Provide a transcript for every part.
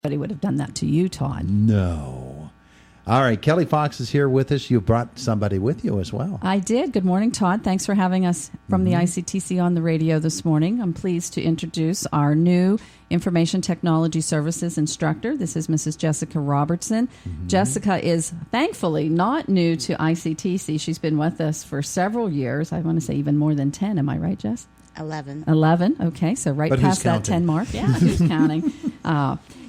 Nobody would have done that to you, Todd. No. All right, Kelly Fox is here with us. You brought somebody with you as well. I did. Good morning, Todd. Thanks for having us from the ICTC on the radio this morning. I'm pleased to introduce our new Information Technology Services instructor. This is Mrs. Jessica Robertson. Jessica is thankfully not new to ICTC. She's been with us for several years. I want to say even more than 10. Am I right, Jess? 11. 11. Okay, so right But past who's that counting? 10 mark. Yeah, who's counting?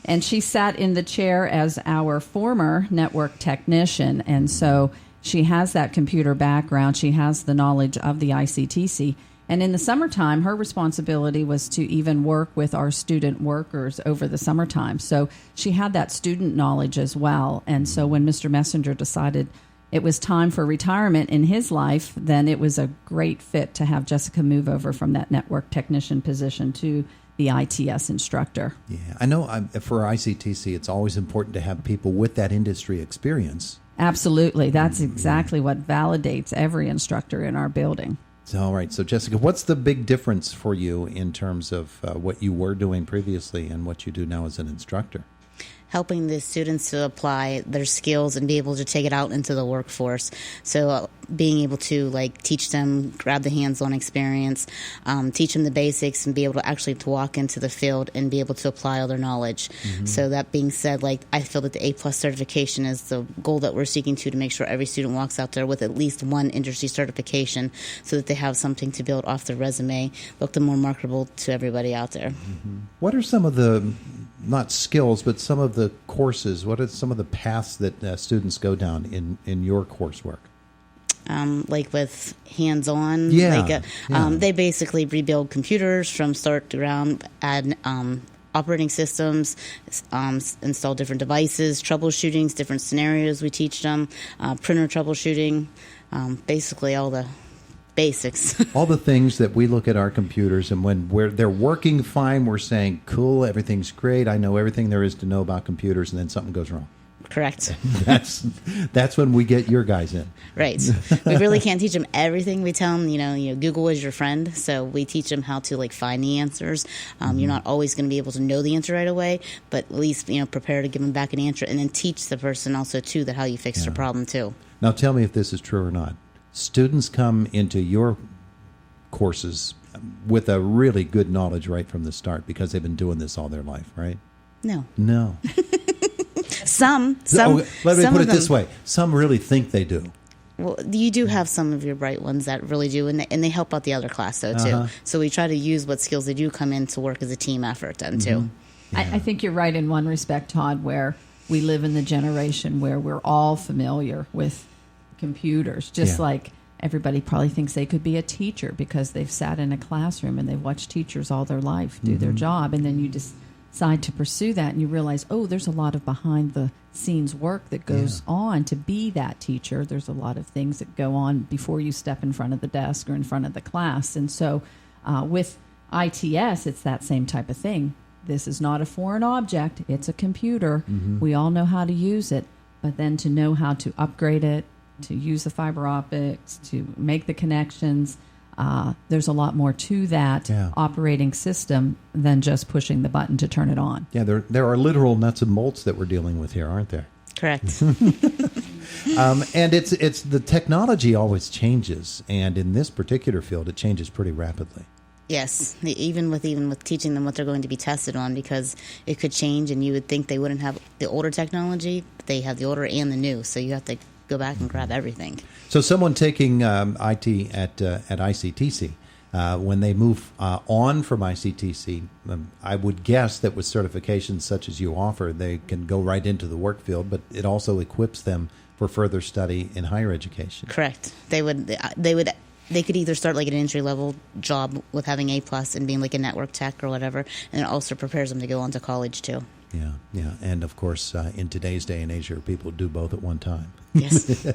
And she sat in the chair as our former network technician. And so she has that computer background. She has the knowledge of the ICTC. And in the summertime, her responsibility was to even work with our student workers over the summertime. So she had that student knowledge as well. And so when Mr. Messenger decided it was time for retirement in his life, then it was a great fit to have Jessica move over from that network technician position to the ITS instructor. Yeah, I know for ICTC, it's always important to have people with that industry experience. Absolutely. That's exactly what validates every instructor in our building. So, all right. So, Jessica, what's the big difference for you in terms of what you were doing previously and what you do now as an instructor? Helping the students to apply their skills and be able to take it out into the workforce. So being able to teach them, grab the hands-on experience, teach them the basics, and be able to actually to walk into the field and be able to apply all their knowledge. So that being said, I feel that the A+ certification is the goal that we're seeking to make sure every student walks out there with at least one industry certification so that they have something to build off their resume, look them more marketable to everybody out there. What are some of the, not skills, but some of the courses, what are some of the paths that students go down in your coursework? With hands-on, Yeah. They basically rebuild computers from start to ground, add operating systems, install different devices, troubleshootings, different scenarios we teach them, printer troubleshooting, basically all the basics. All the things that we look at our computers, and when they're working fine, we're saying, cool, everything's great, I know everything there is to know about computers, and then something goes wrong. Correct. That's when we get your guys in. Right. We really can't teach them everything. We tell them, Google is your friend, so we teach them how to find the answers. You're not always going to be able to know the answer right away, but at least prepare to give them back an answer, and then teach the person also too that how you fix their problem too. Now tell me if this is true or not. Students come into your courses with a really good knowledge right from the start because they've been doing this all their life, right? No. Some. Let me put it this way. Some really think they do. Well, you do have some of your bright ones that really do, and they help out the other class, though, too. So we try to use what skills they do come in to work as a team effort, then, too. Yeah. I think you're right in one respect, Todd, where we live in the generation where we're all familiar with computers, just like everybody probably thinks they could be a teacher because they've sat in a classroom and they've watched teachers all their life do their job, and then you decide to pursue that and you realize, there's a lot of behind the scenes work that goes on to be that teacher. There's a lot of things that go on before you step in front of the desk or in front of the class. And so with ITS, it's that same type of thing. This is not a foreign object. It's a computer. We all know how to use it, but then to know how to upgrade it, to use the fiber optics, to make the connections, there's a lot more to that operating system than just pushing the button to turn it on. Yeah, there are literal nuts and bolts that we're dealing with here, aren't there? Correct. And it's the technology always changes, and in this particular field, it changes pretty rapidly. Yes, even with teaching them what they're going to be tested on, because it could change, and you would think they wouldn't have the older technology, but they have the older and the new, so you have to go back and grab everything. So someone taking IT at ICTC, when they move on from ICTC, I would guess that with certifications such as you offer, they can go right into the work field, but it also equips them for further study in higher education. Correct. They could either start an entry-level job with having A+ and being a network tech or whatever, and it also prepares them to go on to college too. Yeah. And of course, in today's day and age, people do both at one time. Yes.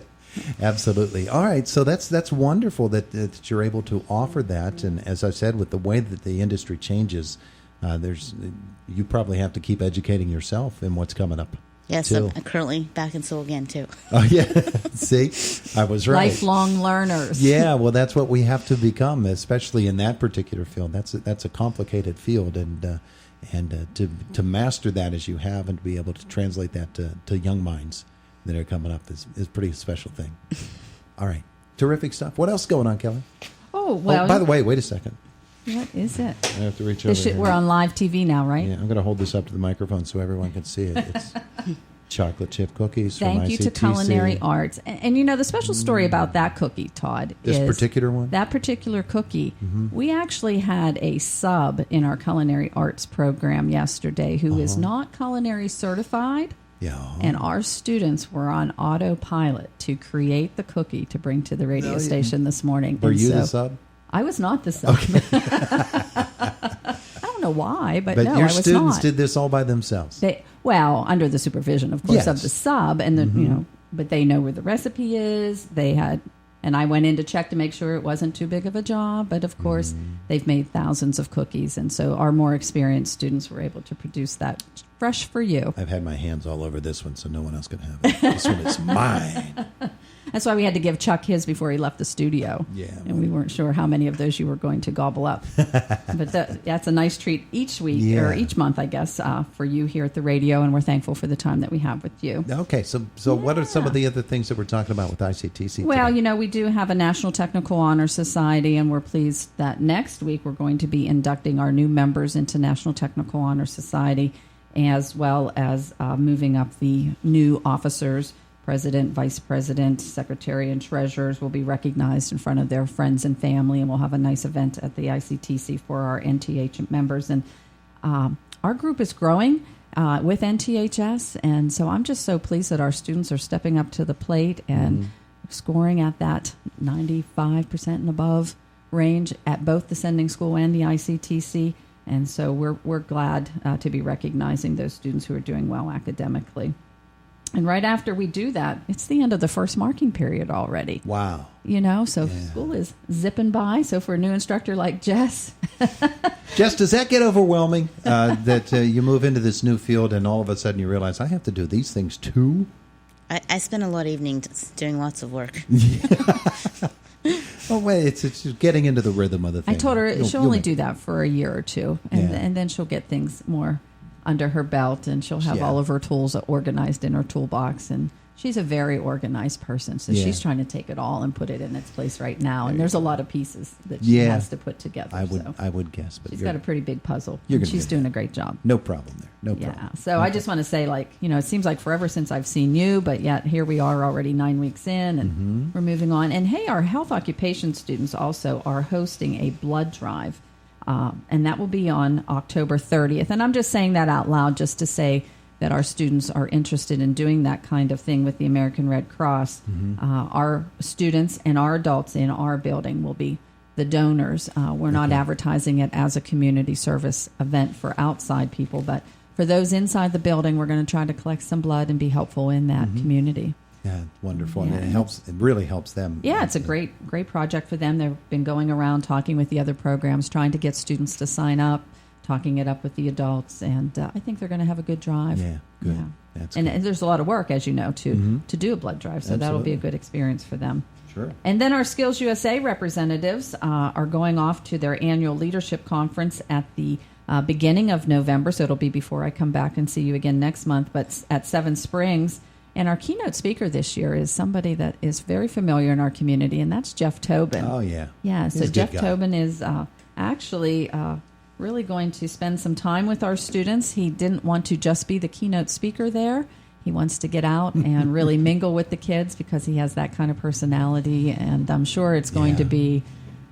Absolutely. All right. So that's wonderful that you're able to offer that. And as I said, with the way that the industry changes, you probably have to keep educating yourself in what's coming up. Yes, I'm currently back in school again, too. Oh, yeah. See, I was right. Lifelong learners. Yeah, well, that's what we have to become, especially in that particular field. That's a complicated field, and And to master that as you have, and to be able to translate that to young minds that are coming up is a pretty special thing. All right. Terrific stuff. What else is going on, Kelly? Oh, well. By the way, wait a second. What is it? I have to reach over here. We're on live TV now, right? Yeah, I'm going to hold this up to the microphone so everyone can see it. It's chocolate chip cookies from ICTC. Thank you to Culinary Arts. And you know, the special story about that cookie, Todd, this particular one? That particular cookie. We actually had a sub in our Culinary Arts program yesterday who is not culinary certified. Yeah. And our students were on autopilot to create the cookie to bring to the radio station this morning. Were you the sub? I was not the sub. Okay. I don't know why, but no, your I was students not. did this all by themselves. Well, under the supervision, of course, of the sub, and but they know where the recipe is. And I went in to check to make sure it wasn't too big of a job. But of course, they've made thousands of cookies, and so our more experienced students were able to produce that fresh for you. I've had my hands all over this one, so no one else can have it. This one is mine. That's why we had to give Chuck his before he left the studio. Yeah. And we weren't sure how many of those you were going to gobble up. But that's a nice treat each week, or each month, I guess, for you here at the radio, and we're thankful for the time that we have with you. Okay, so what are some of the other things that we're talking about with ICTC Well, today? we do have a National Technical Honor Society, and we're pleased that next week we're going to be inducting our new members into National Technical Honor Society, as well as moving up the new officers. President, Vice President, Secretary, and Treasurers will be recognized in front of their friends and family, and we'll have a nice event at the ICTC for our NTH members. And our group is growing with NTHS, and so I'm just so pleased that our students are stepping up to the plate and scoring at that 95% and above range at both the sending school and the ICTC. And so we're glad to be recognizing those students who are doing well academically. And right after we do that, it's the end of the first marking period already. Wow. School is zipping by. So for a new instructor like Jess. Jess, does that get overwhelming that you move into this new field and all of a sudden you realize, I have to do these things too? I spend a lot of evenings doing lots of work. Oh, wait, it's just getting into the rhythm of the thing. I told her she'll only do that for a year or two, and then she'll get things more under her belt, and she'll have all of her tools organized in her toolbox. And she's a very organized person, so she's trying to take it all and put it in its place right now. And there's a lot of pieces that she has to put together. I would guess, but she's got a pretty big puzzle. She's doing a great job. No problem there. No problem. Yeah. So I just want to say, it seems like forever since I've seen you, but yet here we are already 9 weeks in, and we're moving on. And hey, our health occupation students also are hosting a blood drive. And that will be on October 30th. And I'm just saying that out loud just to say that our students are interested in doing that kind of thing with the American Red Cross. Our students and our adults in our building will be the donors. We're not advertising it as a community service event for outside people, but for those inside the building, we're going to try to collect some blood and be helpful in that community. Yeah, wonderful. Yeah. And it really helps them. Yeah, it's a great project for them. They've been going around talking with the other programs, trying to get students to sign up, talking it up with the adults, and I think they're going to have a good drive. Yeah, good. Yeah. That's good. And there's a lot of work, as you know, to do a blood drive, so that'll be a good experience for them. Sure. And then our Skills USA representatives are going off to their annual leadership conference at the beginning of November, so it'll be before I come back and see you again next month, but at Seven Springs. And our keynote speaker this year is somebody that is very familiar in our community, and that's Jeff Tobin. Oh, yeah. Yeah, so Jeff Tobin is actually really going to spend some time with our students. He didn't want to just be the keynote speaker there. He wants to get out and really mingle with the kids because he has that kind of personality, and I'm sure it's going to be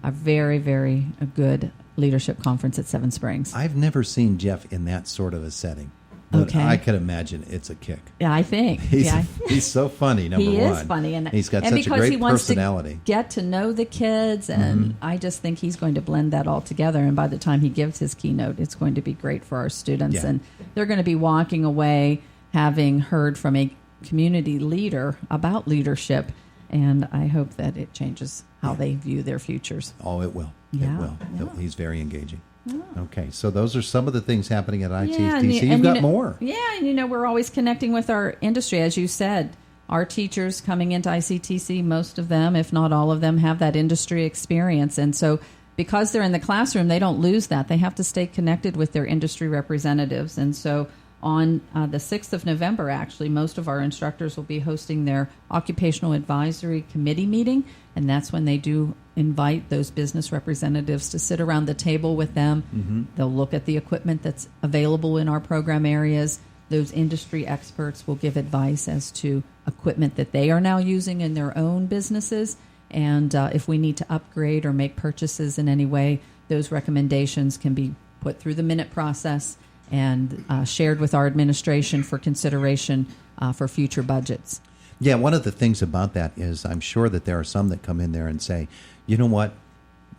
a very, very good leadership conference at Seven Springs. I've never seen Jeff in that sort of a setting. But I can imagine it's a kick. Yeah, I think. He's so funny, number one. He is funny. And he's got such a great he wants personality. To get to know the kids, and I just think he's going to blend that all together. And by the time he gives his keynote, it's going to be great for our students. Yeah. And they're going to be walking away having heard from a community leader about leadership. And I hope that it changes how they view their futures. Oh, it will. Yeah. It will. Yeah. He's very engaging. Oh. Okay, so those are some of the things happening at ICTC. You've got more. Yeah, and we're always connecting with our industry. As you said, our teachers coming into ICTC, most of them, if not all of them, have that industry experience. And so because they're in the classroom, they don't lose that. They have to stay connected with their industry representatives. And so on the 6th of November, actually, most of our instructors will be hosting their Occupational Advisory Committee meeting, and that's when they do invite those business representatives to sit around the table with them. Mm-hmm. They'll look at the equipment that's available in our program areas. Those industry experts will give advice as to equipment that they are now using in their own businesses, and if we need to upgrade or make purchases in any way, those recommendations can be put through the minute process and shared with our administration for consideration for future budgets. Yeah, one of the things about that is I'm sure that there are some that come in there and say, you know what,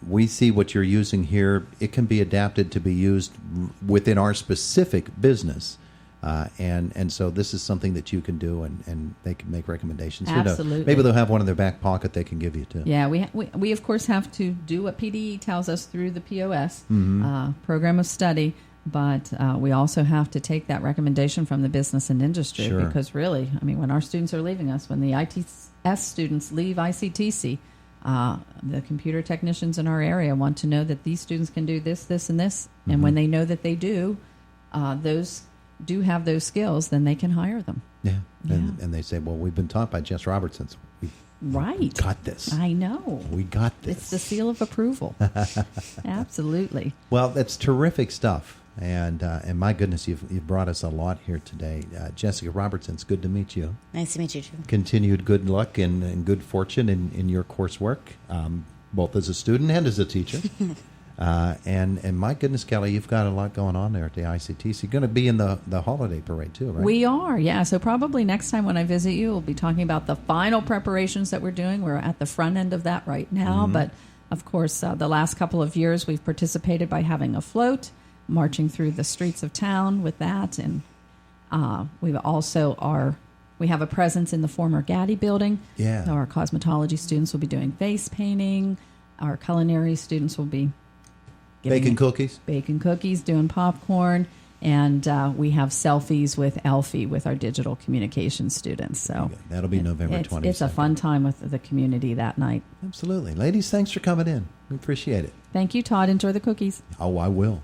we see what you're using here. It can be adapted to be used within our specific business. And so this is something that you can do, and they can make recommendations. Absolutely. Maybe they'll have one in their back pocket they can give you, too. Yeah, we of course have to do what PDE tells us through the POS, program of study, but we also have to take that recommendation from the business and industry. Sure. Because really, I mean, when our students are leaving us, when the ITS students leave ICTC, the computer technicians in our area want to know that these students can do this, this, and this. Mm-hmm. And when they know that they do, those do have those skills, then they can hire them. Yeah. And they say, well, we've been taught by Jess Robertson. We got this. I know. We got this. It's the seal of approval. Absolutely. Well, that's terrific stuff. And my goodness, you've brought us a lot here today. Jessica Robertson, it's good to meet you. Nice to meet you, too. Continued good luck and good fortune in your coursework, both as a student and as a teacher. And my goodness, Kelly, you've got a lot going on there at the ICTC. You're going to be in the holiday parade, too, right? We are, yeah. So probably next time when I visit you, we'll be talking about the final preparations that we're doing. We're at the front end of that right now. Mm-hmm. But, of course, the last couple of years we've participated by having a float, marching through the streets of town with that. And we have a presence in the former Gaddy building. Yeah. So our cosmetology students will be doing face painting. Our culinary students will be baking cookies, doing popcorn, and we have selfies with Elfie with our digital communication students. So that'll be November 22nd. It's a fun time with the community that night. Absolutely. Ladies, thanks for coming in. We appreciate it. Thank you, Todd. Enjoy the cookies. Oh, I will.